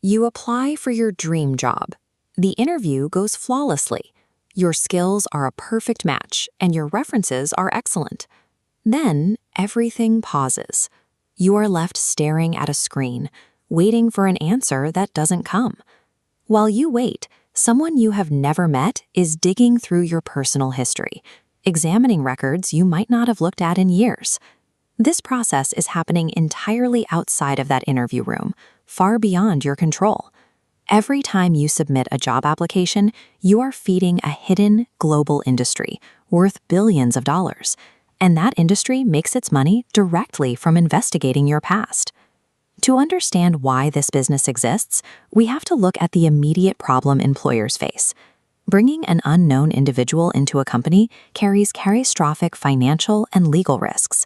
You apply for your dream job. The interview goes flawlessly. Your skills are a perfect match, and your references are excellent. Then, everything pauses. You are left staring at a screen, waiting for an answer that doesn't come. While you wait, someone you have never met is digging through your personal history, examining records you might not have looked at in years. This process is happening entirely outside of that interview room, far beyond your control. Every time you submit a job application, you are feeding a hidden global industry worth billions of dollars, and that industry makes its money directly from investigating your past. To understand why this business exists, we have to look at the immediate problem employers face. Bringing an unknown individual into a company carries catastrophic financial and legal risks.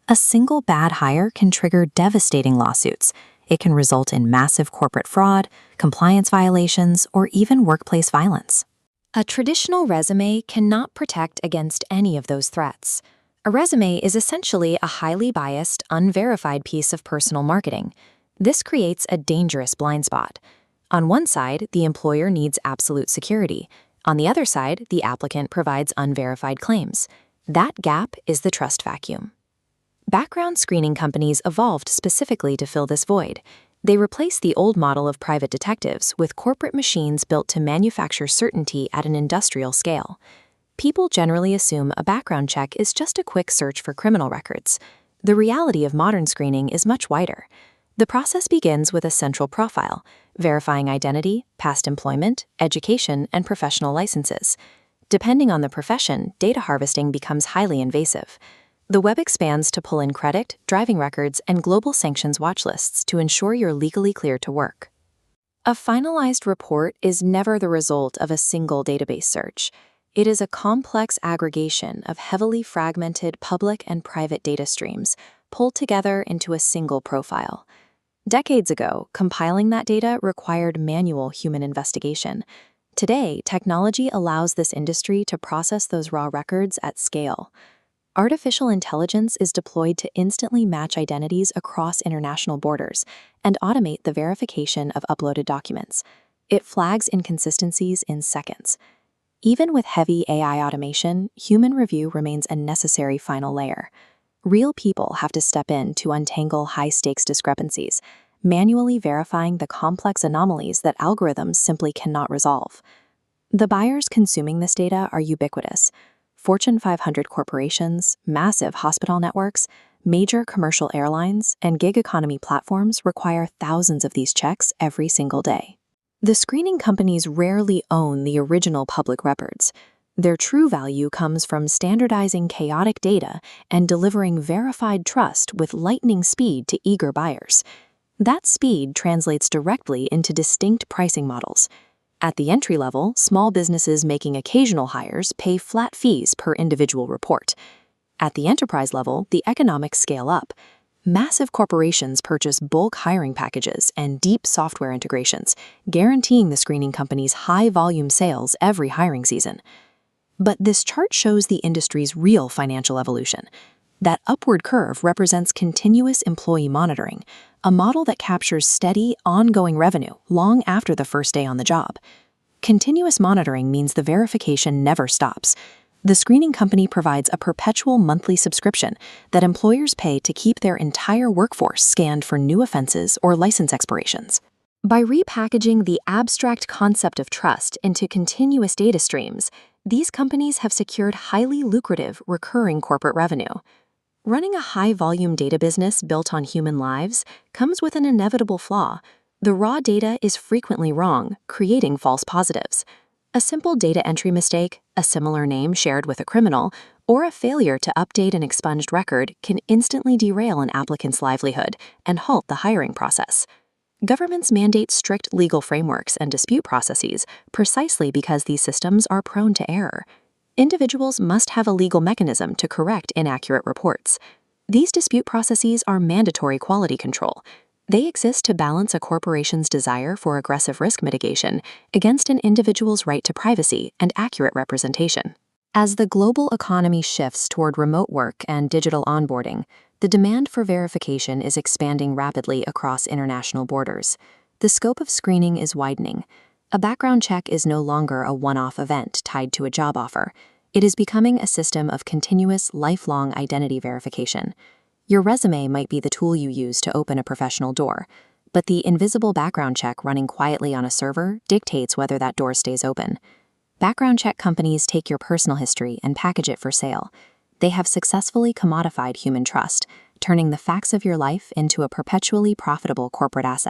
A single bad hire can trigger devastating lawsuits. It can result in massive corporate fraud, compliance violations, or even workplace violence. A traditional resume cannot protect against any of those threats. A resume is essentially a highly biased, unverified piece of personal marketing. This creates a dangerous blind spot. On one side, the employer needs absolute security. On the other side, the applicant provides unverified claims. That gap is the trust vacuum. Background screening companies evolved specifically to fill this void. They replaced the old model of private detectives with corporate machines built to manufacture certainty at an industrial scale. People generally assume a background check is just a quick search for criminal records. The reality of modern screening is much wider. The process begins with a central profile, verifying identity, past employment, education, and professional licenses. Depending on the profession, data harvesting becomes highly invasive. The web expands to pull in credit, driving records, and global sanctions watch lists to ensure you're legally clear to work. A finalized report is never the result of a single database search. It is a complex aggregation of heavily fragmented public and private data streams pulled together into a single profile. Decades ago, compiling that data required manual human investigation. Today, technology allows this industry to process those raw records at scale. Artificial intelligence is deployed to instantly match identities across international borders and automate the verification of uploaded documents. It flags inconsistencies in seconds. Even with heavy AI automation, human review remains a necessary final layer. Real people have to step in to untangle high-stakes discrepancies, manually verifying the complex anomalies that algorithms simply cannot resolve. The buyers consuming this data are ubiquitous. Fortune 500 corporations, massive hospital networks, major commercial airlines, and gig economy platforms require thousands of these checks every single day. The screening companies rarely own the original public records. Their true value comes from standardizing chaotic data and delivering verified trust with lightning speed to eager buyers. That speed translates directly into distinct pricing models. At the entry level, small businesses making occasional hires pay flat fees per individual report. At the enterprise level, the economics scale up. Massive corporations purchase bulk hiring packages and deep software integrations, guaranteeing the screening company's high-volume sales every hiring season. But this chart shows the industry's real financial evolution. That upward curve represents continuous employee monitoring, a model that captures steady, ongoing revenue long after the first day on the job. Continuous monitoring means the verification never stops. The screening company provides a perpetual monthly subscription that employers pay to keep their entire workforce scanned for new offenses or license expirations. By repackaging the abstract concept of trust into continuous data streams, these companies have secured highly lucrative, recurring corporate revenue. Running a high-volume data business built on human lives comes with an inevitable flaw. The raw data is frequently wrong, creating false positives. A simple data entry mistake, a similar name shared with a criminal, or a failure to update an expunged record can instantly derail an applicant's livelihood and halt the hiring process. Governments mandate strict legal frameworks and dispute processes precisely because these systems are prone to error. Individuals must have a legal mechanism to correct inaccurate reports. These dispute processes are mandatory quality control. They exist to balance a corporation's desire for aggressive risk mitigation against an individual's right to privacy and accurate representation. As the global economy shifts toward remote work and digital onboarding, the demand for verification is expanding rapidly across international borders. The scope of screening is widening. A background check is no longer a one-off event tied to a job offer. It is becoming a system of continuous, lifelong identity verification. Your resume might be the tool you use to open a professional door, but the invisible background check running quietly on a server dictates whether that door stays open. Background check companies take your personal history and package it for sale. They have successfully commodified human trust, turning the facts of your life into a perpetually profitable corporate asset.